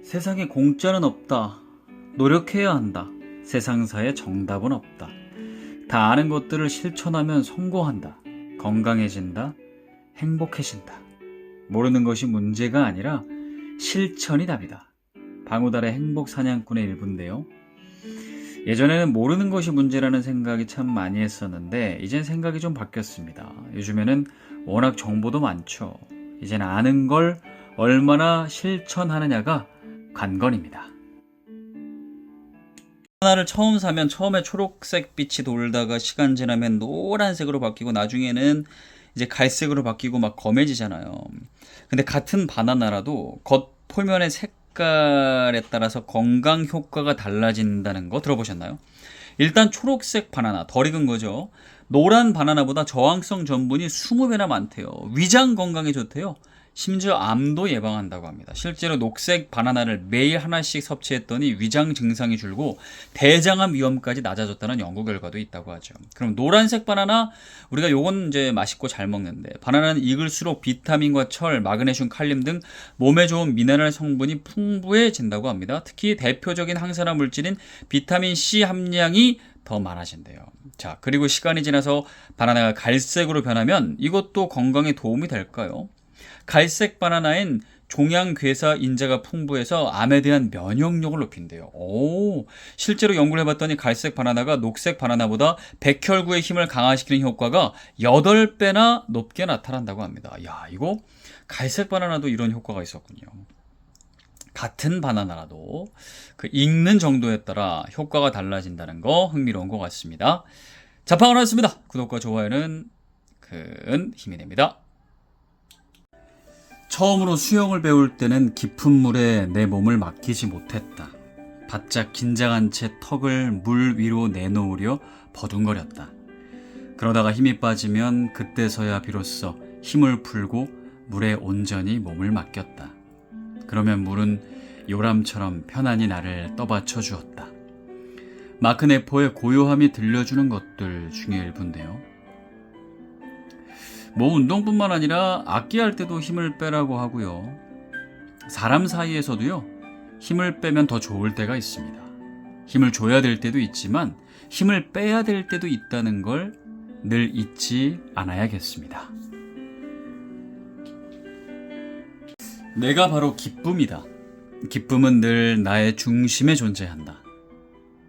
세상에 공짜는 없다. 노력해야 한다. 세상사에 정답은 없다. 다 아는 것들을 실천하면 성공한다. 건강해진다. 행복해진다. 모르는 것이 문제가 아니라 실천이 답이다. 방우달의 행복 사냥꾼의 일부인데요. 예전에는 모르는 것이 문제라는 생각이 참 많이 했었는데 이젠 생각이 좀 바뀌었습니다. 요즘에는 워낙 정보도 많죠. 이젠 아는 걸 얼마나 실천하느냐가 관건입니다. 하나를 처음 사면 처음에 초록색 빛이 돌다가 시간 지나면 노란색으로 바뀌고 나중에는 이제 갈색으로 바뀌고 막 검해지잖아요. 근데 같은 바나나라도 겉 표면의 색깔에 따라서 건강 효과가 달라진다는 거 들어보셨나요? 일단 초록색 바나나 덜 익은 거죠. 노란 바나나보다 저항성 전분이 20배나 많대요. 위장 건강에 좋대요. 심지어 암도 예방한다고 합니다. 실제로 녹색 바나나를 매일 하나씩 섭취했더니 위장 증상이 줄고 대장암 위험까지 낮아졌다는 연구 결과도 있다고 하죠. 그럼 노란색 바나나 우리가 요건 이제 맛있고 잘 먹는데 바나나는 익을수록 비타민과 철, 마그네슘, 칼륨 등 몸에 좋은 미네랄 성분이 풍부해진다고 합니다. 특히 대표적인 항산화 물질인 비타민 C 함량이 더 많아진대요. 자, 그리고 시간이 지나서 바나나가 갈색으로 변하면 이것도 건강에 도움이 될까요? 갈색 바나나엔 종양괴사 인자가 풍부해서 암에 대한 면역력을 높인대요. 실제로 연구를 해봤더니 갈색 바나나가 녹색 바나나보다 백혈구의 힘을 강화시키는 효과가 8배나 높게 나타난다고 합니다. 야, 이거 갈색 바나나도 이런 효과가 있었군요. 같은 바나나라도 그 익는 정도에 따라 효과가 달라진다는 거 흥미로운 것 같습니다. 자판을 하였습니다. 구독과 좋아요는 큰 힘이 됩니다. 처음으로 수영을 배울 때는 깊은 물에 내 몸을 맡기지 못했다. 바짝 긴장한 채 턱을 물 위로 내놓으려 버둥거렸다. 그러다가 힘이 빠지면 그때서야 비로소 힘을 풀고 물에 온전히 몸을 맡겼다. 그러면 물은 요람처럼 편안히 나를 떠받쳐 주었다. 마크 네포의 고요함이 들려주는 것들 중에 일부인데요. 뭐 운동뿐만 아니라 악기 할 때도 힘을 빼라고 하고요. 사람 사이에서도요. 힘을 빼면 더 좋을 때가 있습니다. 힘을 줘야 될 때도 있지만 힘을 빼야 될 때도 있다는 걸 늘 잊지 않아야겠습니다. 내가 바로 기쁨이다. 기쁨은 늘 나의 중심에 존재한다.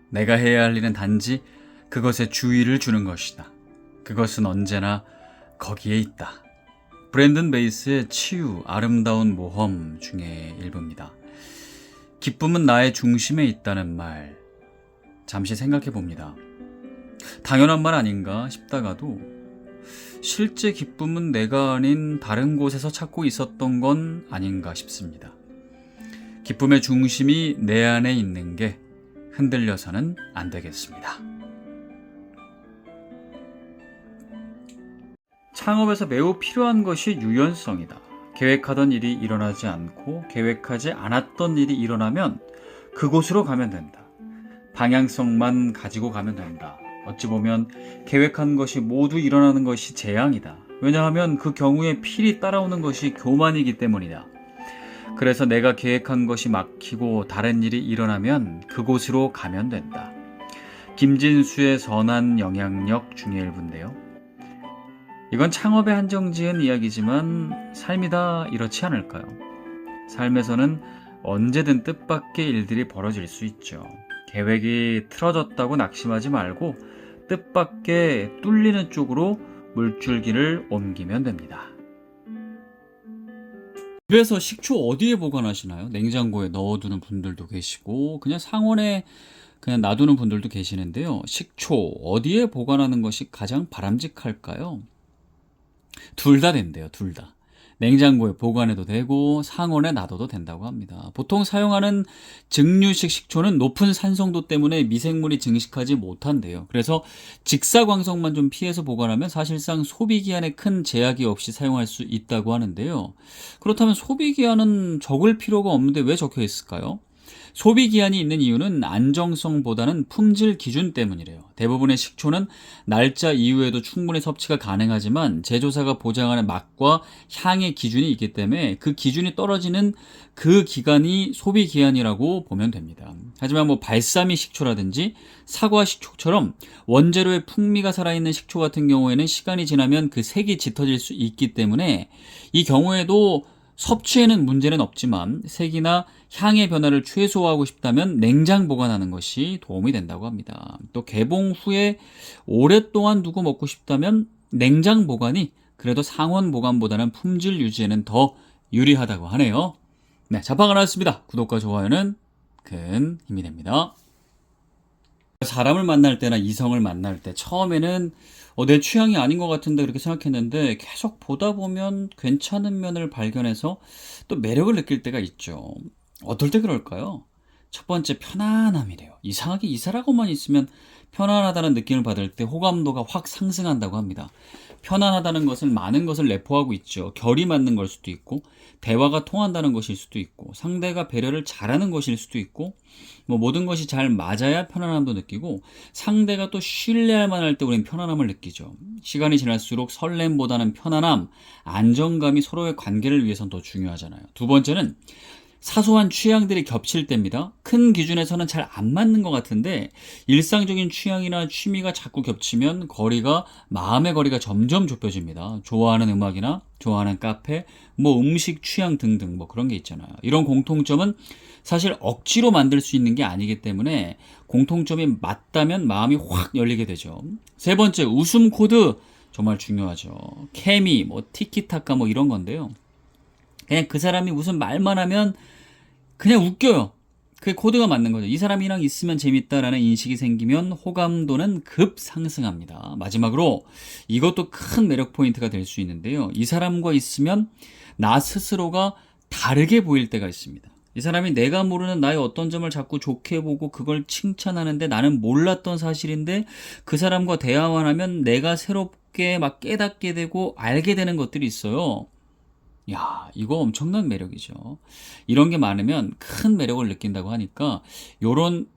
내가 해야 할 일은 단지 그것에 주의를 주는 것이다. 그것은 언제나 거기에 있다. 브랜든 베이스의 치유, 아름다운 모험 중에 일부입니다. 기쁨은 나의 중심에 있다는 말, 잠시 생각해 봅니다. 당연한 말 아닌가 싶다가도 실제 기쁨은 내가 아닌 다른 곳에서 찾고 있었던 건 아닌가 싶습니다. 기쁨의 중심이 내 안에 있는 게 흔들려서는 안 되겠습니다. 창업에서 매우 필요한 것이 유연성이다. 계획하던 일이 일어나지 않고 계획하지 않았던 일이 일어나면 그곳으로 가면 된다. 방향성만 가지고 가면 된다. 어찌 보면 계획한 것이 모두 일어나는 것이 재앙이다. 왜냐하면 그 경우에 필히 따라오는 것이 교만이기 때문이다. 그래서 내가 계획한 것이 막히고 다른 일이 일어나면 그곳으로 가면 된다. 김진수의 선한 영향력 중의 일부인데요. 이건 창업에 한정지은 이야기지만 삶이 다 이렇지 않을까요? 삶에서는 언제든 뜻밖의 일들이 벌어질 수 있죠. 계획이 틀어졌다고 낙심하지 말고 뜻밖의 뚫리는 쪽으로 물줄기를 옮기면 됩니다. 집에서 식초 어디에 보관하시나요? 냉장고에 넣어두는 분들도 계시고 그냥 상온에 그냥 놔두는 분들도 계시는데요. 식초 어디에 보관하는 것이 가장 바람직할까요? 둘 다 된대요. 둘 다. 냉장고에 보관해도 되고 상온에 놔둬도 된다고 합니다. 보통 사용하는 증류식 식초는 높은 산성도 때문에 미생물이 증식하지 못한대요. 그래서 직사광석만 좀 피해서 보관하면 사실상 소비기한에 큰 제약이 없이 사용할 수 있다고 하는데요. 그렇다면 소비기한은 적을 필요가 없는데 왜 적혀 있을까요? 소비 기한이 있는 이유는 안정성보다는 품질 기준 때문이래요. 대부분의 식초는 날짜 이후에도 충분히 섭취가 가능하지만 제조사가 보장하는 맛과 향의 기준이 있기 때문에 그 기준이 떨어지는 그 기간이 소비 기한이라고 보면 됩니다. 하지만 뭐 발사미 식초라든지 사과 식초처럼 원재료의 풍미가 살아있는 식초 같은 경우에는 시간이 지나면 그 색이 짙어질 수 있기 때문에 이 경우에도 섭취에는 문제는 없지만 색이나 향의 변화를 최소화하고 싶다면 냉장 보관하는 것이 도움이 된다고 합니다. 또 개봉 후에 오랫동안 두고 먹고 싶다면 냉장 보관이 그래도 상온 보관보다는 품질 유지에는 더 유리하다고 하네요. 네, 자판가 나왔습니다. 구독과 좋아요는 큰 힘이 됩니다. 사람을 만날 때나 이성을 만날 때 처음에는 내 취향이 아닌 것 같은데 그렇게 생각했는데 계속 보다 보면 괜찮은 면을 발견해서 또 매력을 느낄 때가 있죠. 어떨 때 그럴까요? 첫 번째, 편안함이래요. 이상하게 이 사람하고만 있으면 편안하다는 느낌을 받을 때 호감도가 확 상승한다고 합니다. 편안하다는 것은 많은 것을 내포하고 있죠. 결이 맞는 걸 수도 있고, 대화가 통한다는 것일 수도 있고, 상대가 배려를 잘하는 것일 수도 있고, 뭐 모든 것이 잘 맞아야 편안함도 느끼고, 상대가 또 신뢰할 만할 때 우리는 편안함을 느끼죠. 시간이 지날수록 설렘보다는 편안함, 안정감이 서로의 관계를 위해서는 더 중요하잖아요. 두 번째는 사소한 취향들이 겹칠 때입니다. 큰 기준에서는 잘 안 맞는 것 같은데 일상적인 취향이나 취미가 자꾸 겹치면 마음의 거리가 점점 좁혀집니다. 좋아하는 음악이나 좋아하는 카페, 뭐 음식 취향 등등 뭐 그런 게 있잖아요. 이런 공통점은 사실 억지로 만들 수 있는 게 아니기 때문에 공통점이 맞다면 마음이 확 열리게 되죠. 세 번째, 웃음 코드 정말 중요하죠. 케미, 뭐 티키타카 뭐 이런 건데요. 그냥 그 사람이 무슨 말만 하면 그냥 웃겨요. 그게 코드가 맞는 거죠. 이 사람이랑 있으면 재밌다라는 인식이 생기면 호감도는 급 상승합니다. 마지막으로 이것도 큰 매력 포인트가 될 수 있는데요. 이 사람과 있으면 나 스스로가 다르게 보일 때가 있습니다. 이 사람이 내가 모르는 나의 어떤 점을 자꾸 좋게 보고 그걸 칭찬하는데 나는 몰랐던 사실인데 그 사람과 대화만 하면 내가 새롭게 막 깨닫게 되고 알게 되는 것들이 있어요. 야, 이거 엄청난 매력이죠. 이런 게 많으면 큰 매력을 느낀다고 하니까 요런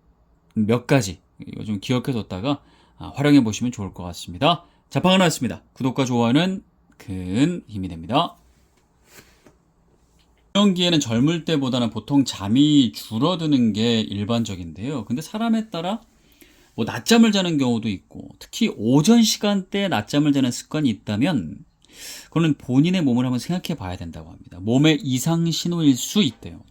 몇 가지 이거 좀 기억해뒀다가 활용해 보시면 좋을 것 같습니다. 자판가 나왔습니다. 구독과 좋아요는 큰 힘이 됩니다. 갱년기에는 젊을 때보다는 보통 잠이 줄어드는 게 일반적인데요. 근데 사람에 따라 뭐 낮잠을 자는 경우도 있고 특히 오전 시간대에 낮잠을 자는 습관이 있다면 그거는 본인의 몸을 한번 생각해 봐야 된다고 합니다. 몸의 이상 신호일 수 있대요.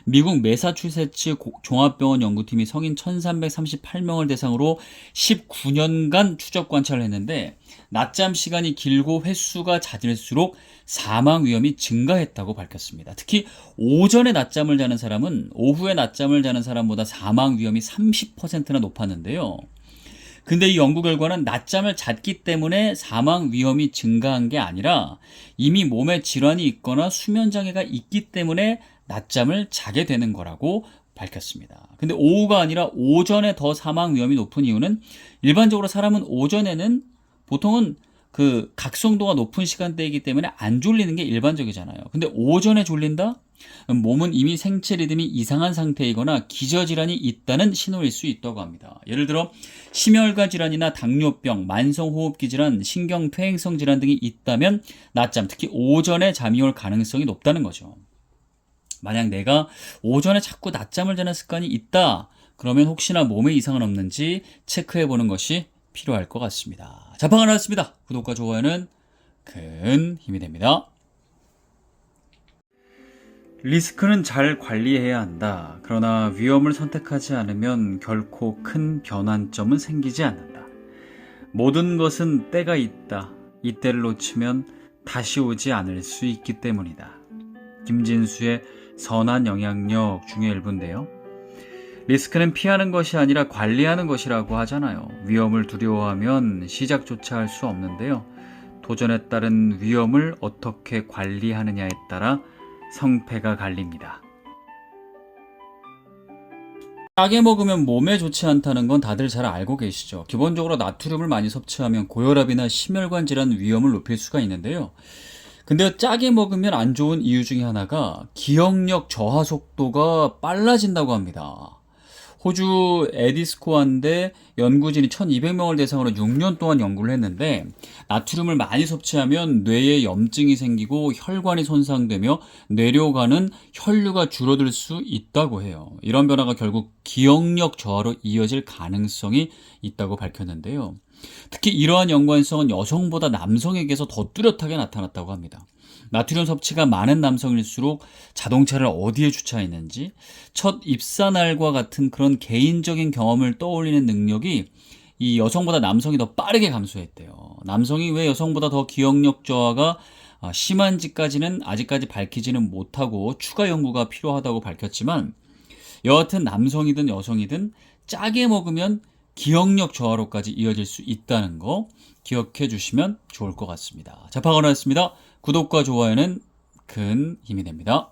미국 매사추세츠 종합병원 연구팀이 성인 1338명을 대상으로 19년간 추적 관찰을 했는데 낮잠 시간이 길고 횟수가 잦을수록 사망 위험이 증가했다고 밝혔습니다. 특히 오전에 낮잠을 자는 사람은 오후에 낮잠을 자는 사람보다 사망 위험이 30%나 높았는데요. 근데 이 연구 결과는 낮잠을 잤기 때문에 사망 위험이 증가한 게 아니라 이미 몸에 질환이 있거나 수면 장애가 있기 때문에 낮잠을 자게 되는 거라고 밝혔습니다. 근데 오후가 아니라 오전에 더 사망 위험이 높은 이유는 일반적으로 사람은 오전에는 보통은 그 각성도가 높은 시간대이기 때문에 안 졸리는 게 일반적이잖아요. 근데 오전에 졸린다? 몸은 이미 생체 리듬이 이상한 상태이거나 기저질환이 있다는 신호일 수 있다고 합니다. 예를 들어 심혈관 질환이나 당뇨병, 만성호흡기 질환, 신경퇴행성 질환 등이 있다면 낮잠, 특히 오전에 잠이 올 가능성이 높다는 거죠. 만약 내가 오전에 자꾸 낮잠을 자는 습관이 있다, 그러면 혹시나 몸에 이상은 없는지 체크해보는 것이 필요할 것 같습니다. 자판가 나왔습니다. 구독과 좋아요는 큰 힘이 됩니다. 리스크는 잘 관리해야 한다. 그러나 위험을 선택하지 않으면 결코 큰 변환점은 생기지 않는다. 모든 것은 때가 있다. 이때를 놓치면 다시 오지 않을 수 있기 때문이다. 김진수의 선한 영향력 중의 일부인데요. 리스크는 피하는 것이 아니라 관리하는 것이라고 하잖아요. 위험을 두려워하면 시작조차 할 수 없는데요. 도전에 따른 위험을 어떻게 관리하느냐에 따라 성패가 갈립니다. 짜게 먹으면 몸에 좋지 않다는 건 다들 잘 알고 계시죠. 기본적으로 나트륨을 많이 섭취하면 고혈압이나 심혈관 질환 위험을 높일 수가 있는데요. 근데 짜게 먹으면 안 좋은 이유 중에 하나가 기억력 저하 속도가 빨라진다고 합니다. 호주 에디스코아인데 연구진이 1200명을 대상으로 6년 동안 연구를 했는데 나트륨을 많이 섭취하면 뇌에 염증이 생기고 혈관이 손상되며 뇌로 가는 혈류가 줄어들 수 있다고 해요. 이런 변화가 결국 기억력 저하로 이어질 가능성이 있다고 밝혔는데요. 특히 이러한 연관성은 여성보다 남성에게서 더 뚜렷하게 나타났다고 합니다. 나트륨 섭취가 많은 남성일수록 자동차를 어디에 주차했는지, 첫 입사날과 같은 그런 개인적인 경험을 떠올리는 능력이 이 여성보다 남성이 더 빠르게 감소했대요. 남성이 왜 여성보다 더 기억력 저하가 심한지까지는 아직까지 밝히지는 못하고 추가 연구가 필요하다고 밝혔지만, 여하튼 남성이든 여성이든 짜게 먹으면 기억력 저하로까지 이어질 수 있다는 거 기억해 주시면 좋을 것 같습니다. 자, 박원호였습니다. 구독과 좋아요는 큰 힘이 됩니다.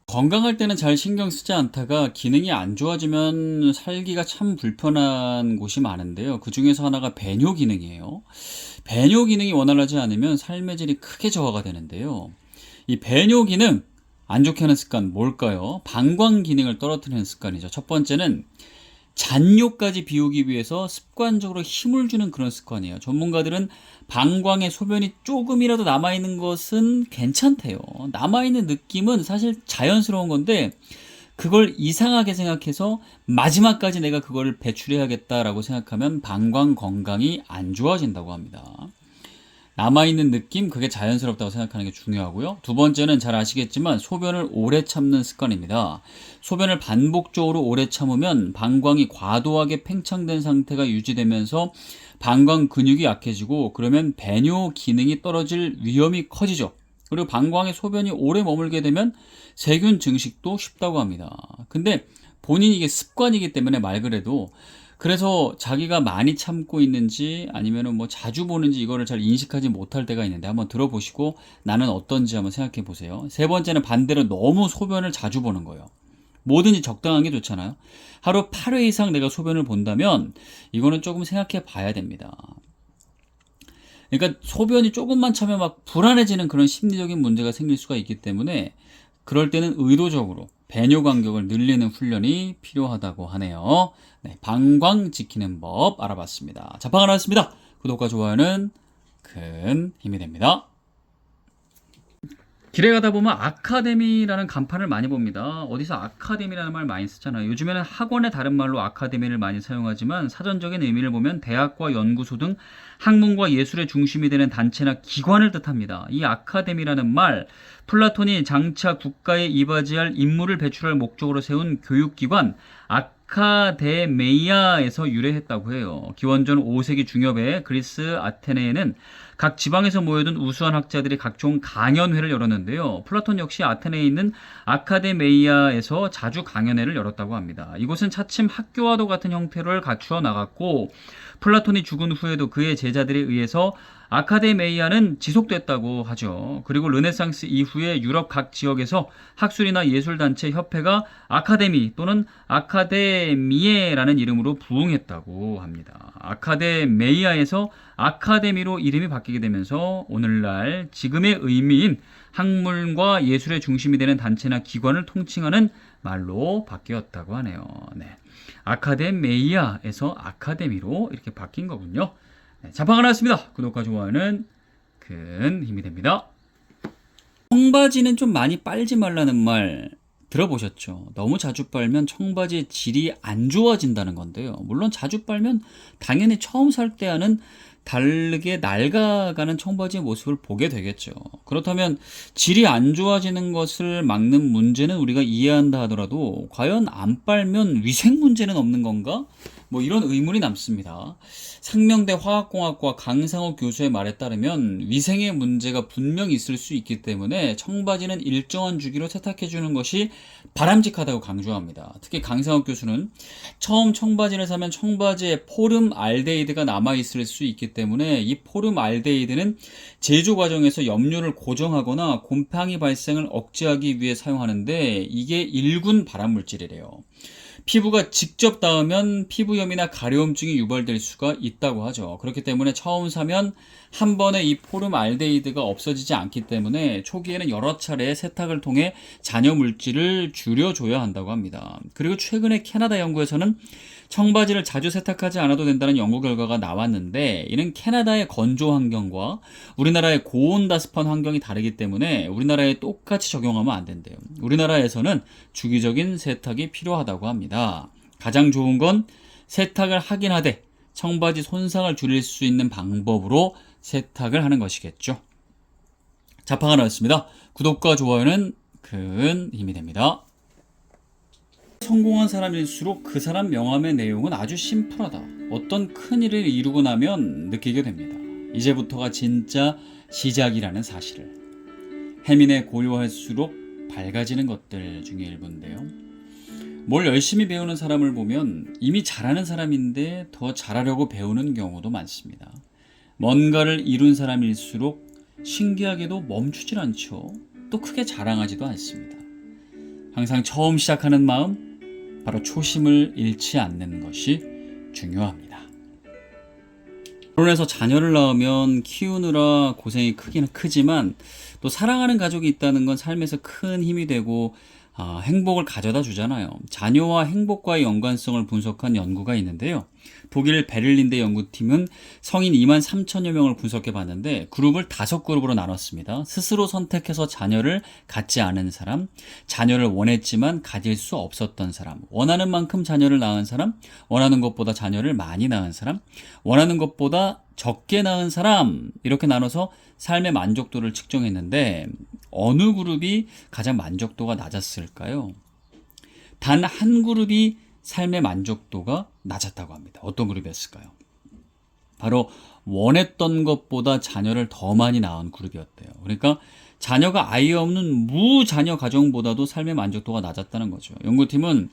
건강할 때는 잘 신경 쓰지 않다가 기능이 안 좋아지면 살기가 참 불편한 곳이 많은데요. 그 중에서 하나가 배뇨 기능이에요. 배뇨 기능이 원활하지 않으면 삶의 질이 크게 저하가 되는데요. 이 배뇨 기능 안 좋게 하는 습관 뭘까요? 방광 기능을 떨어뜨리는 습관이죠. 첫 번째는 잔뇨까지 비우기 위해서 습관적으로 힘을 주는 그런 습관이에요. 전문가들은 방광에 소변이 조금이라도 남아있는 것은 괜찮대요. 남아있는 느낌은 사실 자연스러운 건데 그걸 이상하게 생각해서 마지막까지 내가 그걸 배출해야겠다라고 생각하면 방광 건강이 안 좋아진다고 합니다. 남아있는 느낌, 그게 자연스럽다고 생각하는 게 중요하고요. 두 번째는 잘 아시겠지만 소변을 오래 참는 습관입니다. 소변을 반복적으로 오래 참으면 방광이 과도하게 팽창된 상태가 유지되면서 방광 근육이 약해지고 그러면 배뇨 기능이 떨어질 위험이 커지죠. 그리고 방광에 소변이 오래 머물게 되면 세균 증식도 쉽다고 합니다. 근데 본인이 이게 습관이기 때문에 말 그래도 그래서 자기가 많이 참고 있는지 아니면은 뭐 자주 보는지 이거를 잘 인식하지 못할 때가 있는데 한번 들어보시고 나는 어떤지 한번 생각해 보세요. 세 번째는 반대로 너무 소변을 자주 보는 거예요. 뭐든지 적당한 게 좋잖아요. 하루 8회 이상 내가 소변을 본다면 이거는 조금 생각해 봐야 됩니다. 그러니까 소변이 조금만 차면 막 불안해지는 그런 심리적인 문제가 생길 수가 있기 때문에 그럴 때는 의도적으로 배뇨 간격을 늘리는 훈련이 필요하다고 하네요. 네, 방광 지키는 법 알아봤습니다. 자파가 나왔습니다. 구독과 좋아요는 큰 힘이 됩니다. 길에 가다 보면 아카데미라는 간판을 많이 봅니다. 어디서 아카데미라는 말 많이 쓰잖아요. 요즘에는 학원의 다른 말로 아카데미를 많이 사용하지만 사전적인 의미를 보면 대학과 연구소 등 학문과 예술의 중심이 되는 단체나 기관을 뜻합니다. 이 아카데미라는 말, 플라톤이 장차 국가에 이바지할 임무를 배출할 목적으로 세운 교육기관 아카데메이아에서 유래했다고 해요. 기원전 5세기 중엽에 그리스 아테네에는 각 지방에서 모여든 우수한 학자들이 각종 강연회를 열었는데요. 플라톤 역시 아테네에 있는 아카데메이아에서 자주 강연회를 열었다고 합니다. 이곳은 차츰 학교와도 같은 형태를 갖추어 나갔고 플라톤이 죽은 후에도 그의 제자들에 의해서 아카데메이아는 지속됐다고 하죠. 그리고 르네상스 이후에 유럽 각 지역에서 학술이나 예술단체 협회가 아카데미 또는 아카데미에라는 이름으로 부흥했다고 합니다. 아카데메이아에서 아카데미로 이름이 바뀌게 되면서 오늘날 지금의 의미인 학문과 예술의 중심이 되는 단체나 기관을 통칭하는 말로 바뀌었다고 하네요. 네. 아카데메이아에서 아카데미로 이렇게 바뀐 거군요. 네, 자파가 나왔습니다. 구독과 좋아요는 큰 힘이 됩니다. 청바지는 좀 많이 빨지 말라는 말 들어보셨죠? 너무 자주 빨면 청바지의 질이 안 좋아진다는 건데요. 물론 자주 빨면 당연히 처음 살 때와는 다르게 낡아가는 청바지의 모습을 보게 되겠죠. 그렇다면 질이 안 좋아지는 것을 막는 문제는 우리가 이해한다 하더라도 과연 안 빨면 위생 문제는 없는 건가? 뭐 이런 의문이 남습니다. 상명대 화학공학과 강상욱 교수의 말에 따르면 위생의 문제가 분명히 있을 수 있기 때문에 청바지는 일정한 주기로 세탁해 주는 것이 바람직하다고 강조합니다. 특히 강상욱 교수는 처음 청바지를 사면 청바지에 포름알데히드가 남아있을 수 있기 때문에 이 포름알데히드는 제조 과정에서 염료를 고정하거나 곰팡이 발생을 억제하기 위해 사용하는데 이게 1군 발암물질이래요. 피부가 직접 닿으면 피부염이나 가려움증이 유발될 수가 있다고 하죠. 그렇기 때문에 처음 사면 한 번에 이 포름알데히드가 없어지지 않기 때문에 초기에는 여러 차례 세탁을 통해 잔여 물질을 줄여줘야 한다고 합니다. 그리고 최근에 캐나다 연구에서는 청바지를 자주 세탁하지 않아도 된다는 연구 결과가 나왔는데 이는 캐나다의 건조 환경과 우리나라의 고온다습한 환경이 다르기 때문에 우리나라에 똑같이 적용하면 안 된대요. 우리나라에서는 주기적인 세탁이 필요하다고 합니다. 가장 좋은 건 세탁을 하긴 하되 청바지 손상을 줄일 수 있는 방법으로 세탁을 하는 것이겠죠. 자파가 나왔습니다. 구독과 좋아요는 큰 힘이 됩니다. 성공한 사람일수록 그 사람 명함의 내용은 아주 심플하다. 어떤 큰 일을 이루고 나면 느끼게 됩니다. 이제부터가 진짜 시작이라는 사실을. 해민에 고요할수록 밝아지는 것들 중에 일부인데요. 뭘 열심히 배우는 사람을 보면 이미 잘하는 사람인데 더 잘하려고 배우는 경우도 많습니다. 뭔가를 이룬 사람일수록 신기하게도 멈추질 않죠. 또 크게 자랑하지도 않습니다. 항상 처음 시작하는 마음, 바로 초심을 잃지 않는 것이 중요합니다. 결혼해서 자녀를 낳으면 키우느라 고생이 크기는 크지만 또 사랑하는 가족이 있다는 건 삶에서 큰 힘이 되고 행복을 가져다 주잖아요. 자녀와 행복과의 연관성을 분석한 연구가 있는데요. 독일 베를린대 연구팀은 성인 2만 3천여 명을 분석해 봤는데 그룹을 5그룹으로 나눴습니다. 스스로 선택해서 자녀를 갖지 않은 사람, 자녀를 원했지만 가질 수 없었던 사람, 원하는 만큼 자녀를 낳은 사람, 원하는 것보다 자녀를 많이 낳은 사람, 원하는 것보다 적게 낳은 사람, 이렇게 나눠서 삶의 만족도를 측정했는데 어느 그룹이 가장 만족도가 낮았을까요? 단 한 그룹이 삶의 만족도가 낮았다고 합니다. 어떤 그룹이었을까요? 바로 원했던 것보다 자녀를 더 많이 낳은 그룹이었대요. 그러니까 자녀가 아예 없는 무자녀 가정보다도 삶의 만족도가 낮았다는 거죠. 연구팀은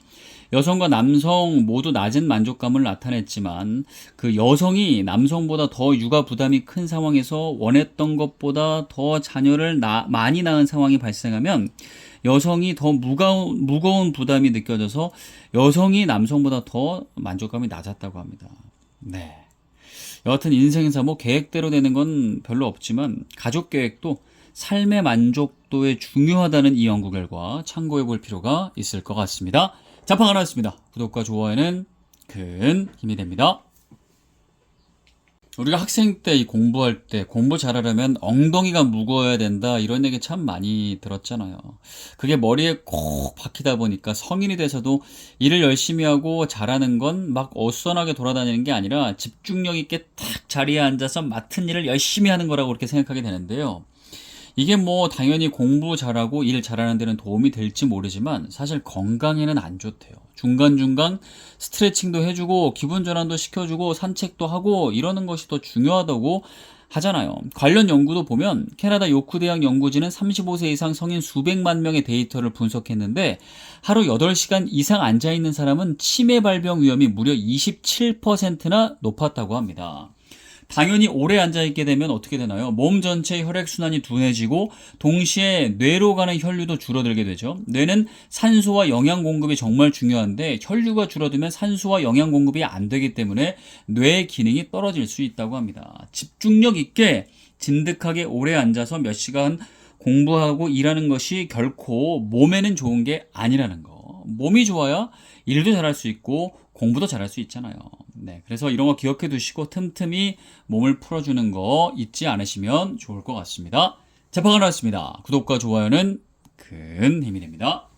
여성과 남성 모두 낮은 만족감을 나타냈지만 그 여성이 남성보다 더 육아 부담이 큰 상황에서 원했던 것보다 더 자녀를 많이 낳은 상황이 발생하면 여성이 더 무거운 부담이 느껴져서 여성이 남성보다 더 만족감이 낮았다고 합니다. 네. 여하튼 인생사 계획대로 되는 건 별로 없지만 가족 계획도 삶의 만족도에 중요하다는 이 연구 결과 참고해 볼 필요가 있을 것 같습니다. 자파가 나왔습니다. 구독과 좋아요는 큰 힘이 됩니다. 우리가 학생 때 공부할 때 공부 잘하려면 엉덩이가 무거워야 된다 이런 얘기 참 많이 들었잖아요. 그게 머리에 콕 박히다 보니까 성인이 돼서도 일을 열심히 하고 잘하는 건 막 어수선하게 돌아다니는 게 아니라 집중력 있게 딱 자리에 앉아서 맡은 일을 열심히 하는 거라고 그렇게 생각하게 되는데요. 이게 당연히 공부 잘하고 일 잘하는 데는 도움이 될지 모르지만 사실 건강에는 안 좋대요. 중간중간 스트레칭도 해주고 기분 전환도 시켜주고 산책도 하고 이러는 것이 더 중요하다고 하잖아요. 관련 연구도 보면 캐나다 요크 대학 연구진은 35세 이상 성인 수백만 명의 데이터를 분석했는데 하루 8시간 이상 앉아있는 사람은 치매 발병 위험이 무려 27%나 높았다고 합니다. 당연히 오래 앉아있게 되면 어떻게 되나요? 몸 전체의 혈액순환이 둔해지고 동시에 뇌로 가는 혈류도 줄어들게 되죠. 뇌는 산소와 영양 공급이 정말 중요한데 혈류가 줄어들면 산소와 영양 공급이 안 되기 때문에 뇌의 기능이 떨어질 수 있다고 합니다. 집중력 있게 진득하게 오래 앉아서 몇 시간 공부하고 일하는 것이 결코 몸에는 좋은 게 아니라는 거. 몸이 좋아야 일도 잘할 수 있고 공부도 잘할 수 있잖아요. 네, 그래서 이런 거 기억해 두시고 틈틈이 몸을 풀어주는 거 잊지 않으시면 좋을 것 같습니다. 자파가 나왔습니다. 구독과 좋아요는 큰 힘이 됩니다.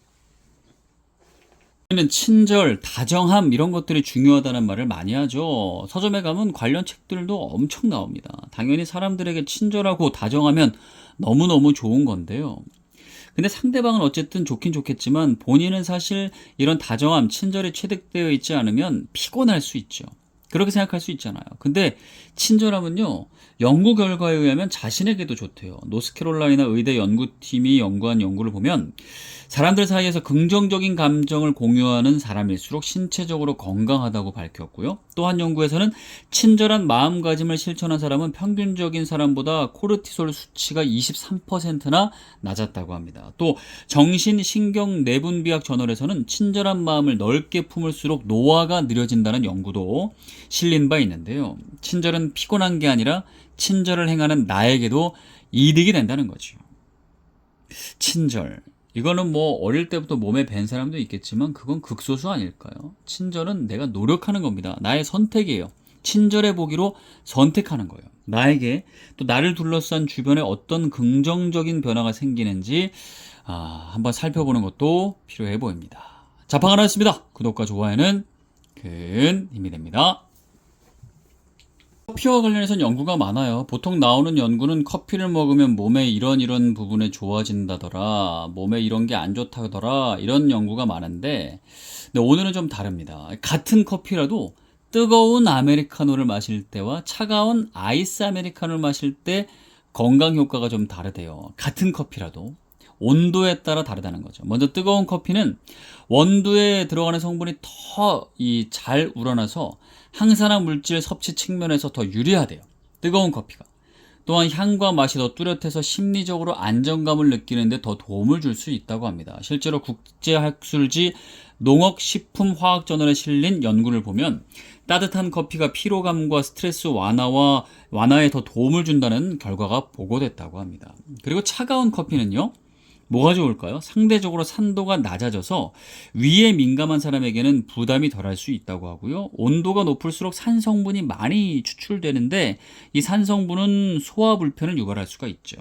우리는 친절, 다정함 이런 것들이 중요하다는 말을 많이 하죠. 서점에 가면 관련 책들도 엄청 나옵니다. 당연히 사람들에게 친절하고 다정하면 너무너무 좋은 건데요. 근데 상대방은 어쨌든 좋긴 좋겠지만 본인은 사실 이런 다정함, 친절이 체득되어 있지 않으면 피곤할 수 있죠. 그렇게 생각할 수 있잖아요. 근데 친절함은요, 연구 결과에 의하면 자신에게도 좋대요. 노스캐롤라이나 의대 연구팀이 연구한 연구를 보면 사람들 사이에서 긍정적인 감정을 공유하는 사람일수록 신체적으로 건강하다고 밝혔고요. 또 한 연구에서는 친절한 마음가짐을 실천한 사람은 평균적인 사람보다 코르티솔 수치가 23%나 낮았다고 합니다. 또 정신신경내분비학 저널에서는 친절한 마음을 넓게 품을수록 노화가 느려진다는 연구도 실린 바 있는데요. 친절은 피곤한 게 아니라 친절을 행하는 나에게도 이득이 된다는 거죠. 친절. 이거는 뭐 어릴 때부터 몸에 밴 사람도 있겠지만 그건 극소수 아닐까요? 친절은 내가 노력하는 겁니다. 나의 선택이에요. 친절해 보기로 선택하는 거예요. 나에게 또 나를 둘러싼 주변에 어떤 긍정적인 변화가 생기는지 한번 살펴보는 것도 필요해 보입니다. 자팡 하나였습니다. 구독과 좋아요는 큰 힘이 됩니다. 커피와 관련해서는 연구가 많아요. 보통 나오는 연구는 커피를 먹으면 몸에 이런 부분에 좋아진다더라, 몸에 이런 게 안 좋다더라, 이런 연구가 많은데, 근데 오늘은 좀 다릅니다. 같은 커피라도 뜨거운 아메리카노를 마실 때와 차가운 아이스 아메리카노를 마실 때 건강 효과가 좀 다르대요. 같은 커피라도 온도에 따라 다르다는 거죠. 먼저 뜨거운 커피는 원두에 들어가는 성분이 더 잘 우러나서 항산화 물질 섭취 측면에서 더 유리하대요. 뜨거운 커피가. 또한 향과 맛이 더 뚜렷해서 심리적으로 안정감을 느끼는데 더 도움을 줄 수 있다고 합니다. 실제로 국제학술지 농업식품화학저널에 실린 연구를 보면 따뜻한 커피가 피로감과 스트레스 완화에 더 도움을 준다는 결과가 보고됐다고 합니다. 그리고 차가운 커피는요, 뭐가 좋을까요? 상대적으로 산도가 낮아져서 위에 민감한 사람에게는 부담이 덜할 수 있다고 하고요. 온도가 높을수록 산성분이 많이 추출되는데 이 산성분은 소화 불편을 유발할 수가 있죠.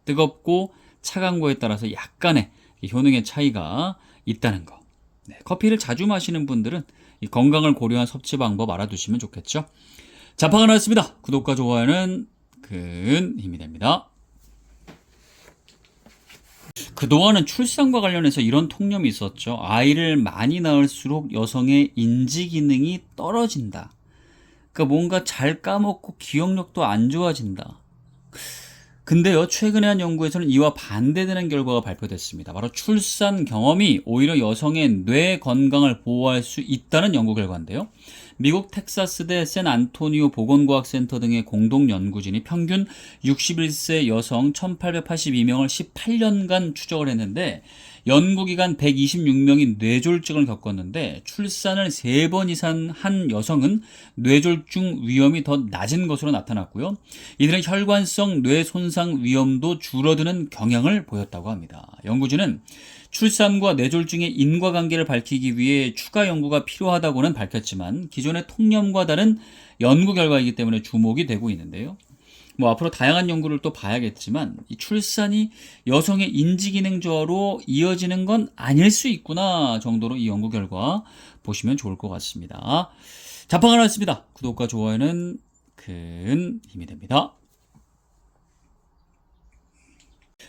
뜨겁고 차가운 거에 따라서 약간의 효능의 차이가 있다는 거. 네, 커피를 자주 마시는 분들은 이 건강을 고려한 섭취 방법 알아두시면 좋겠죠. 자팡 하나였습니다. 구독과 좋아요는 큰 힘이 됩니다. 그동안은 출산과 관련해서 이런 통념이 있었죠. 아이를 많이 낳을수록 여성의 인지 기능이 떨어진다. 그러니까 뭔가 잘 까먹고 기억력도 안 좋아진다. 근데요, 최근에 한 연구에서는 이와 반대되는 결과가 발표됐습니다. 바로 출산 경험이 오히려 여성의 뇌 건강을 보호할 수 있다는 연구 결과인데요. 미국 텍사스대 샌안토니오 보건과학센터 등의 공동 연구진이 평균 61세 여성 1882명을 18년간 추적을 했는데 연구기간 126명이 뇌졸중을 겪었는데 출산을 3번 이상 한 여성은 뇌졸중 위험이 더 낮은 것으로 나타났고요. 이들은 혈관성 뇌 손상 위험도 줄어드는 경향을 보였다고 합니다. 연구진은 출산과 뇌졸중의 인과관계를 밝히기 위해 추가 연구가 필요하다고는 밝혔지만 기존의 통념과 다른 연구 결과이기 때문에 주목이 되고 있는데요. 앞으로 다양한 연구를 또 봐야겠지만 이 출산이 여성의 인지기능 저하로 이어지는 건 아닐 수 있구나 정도로 이 연구 결과 보시면 좋을 것 같습니다. 자팡 하나였습니다. 구독과 좋아요는 큰 힘이 됩니다.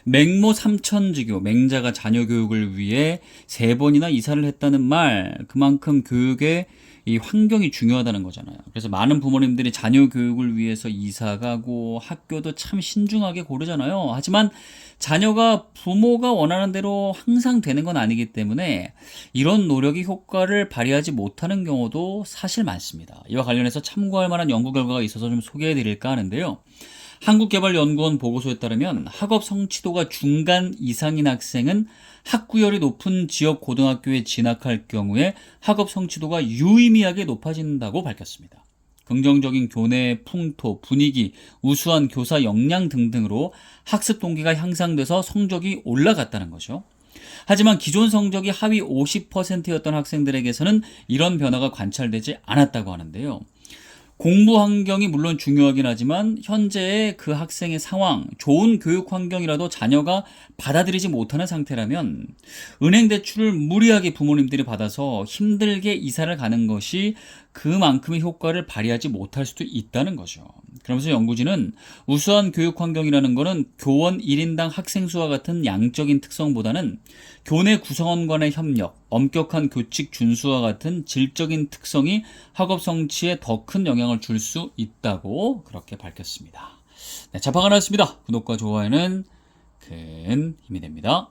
맹모 삼천지교, 맹자가 자녀 교육을 위해 3번이나 이사를 했다는 말, 그만큼 교육의 이 환경이 중요하다는 거잖아요. 그래서 많은 부모님들이 자녀 교육을 위해서 이사 가고 학교도 참 신중하게 고르잖아요. 하지만 자녀가 부모가 원하는 대로 항상 되는 건 아니기 때문에 이런 노력이 효과를 발휘하지 못하는 경우도 사실 많습니다. 이와 관련해서 참고할 만한 연구 결과가 있어서 좀 소개해 드릴까 하는데요. 한국개발연구원 보고서에 따르면 학업 성취도가 중간 이상인 학생은 학구열이 높은 지역 고등학교에 진학할 경우에 학업 성취도가 유의미하게 높아진다고 밝혔습니다. 긍정적인 교내 풍토, 분위기, 우수한 교사 역량 등등으로 학습 동기가 향상돼서 성적이 올라갔다는 거죠. 하지만 기존 성적이 하위 50%였던 학생들에게서는 이런 변화가 관찰되지 않았다고 하는데요. 공부 환경이 물론 중요하긴 하지만 현재의 그 학생의 상황, 좋은 교육 환경이라도 자녀가 받아들이지 못하는 상태라면 은행 대출을 무리하게 부모님들이 받아서 힘들게 이사를 가는 것이 그만큼의 효과를 발휘하지 못할 수도 있다는 거죠. 그러면서 연구진은 우수한 교육 환경이라는 거는 교원 1인당 학생 수와 같은 양적인 특성보다는 교내 구성원 간의 협력, 엄격한 교칙 준수와 같은 질적인 특성이 학업 성취에 더 큰 영향을 줄 수 있다고 그렇게 밝혔습니다. 네, 자파가 나왔습니다. 구독과 좋아요는 큰 힘이 됩니다.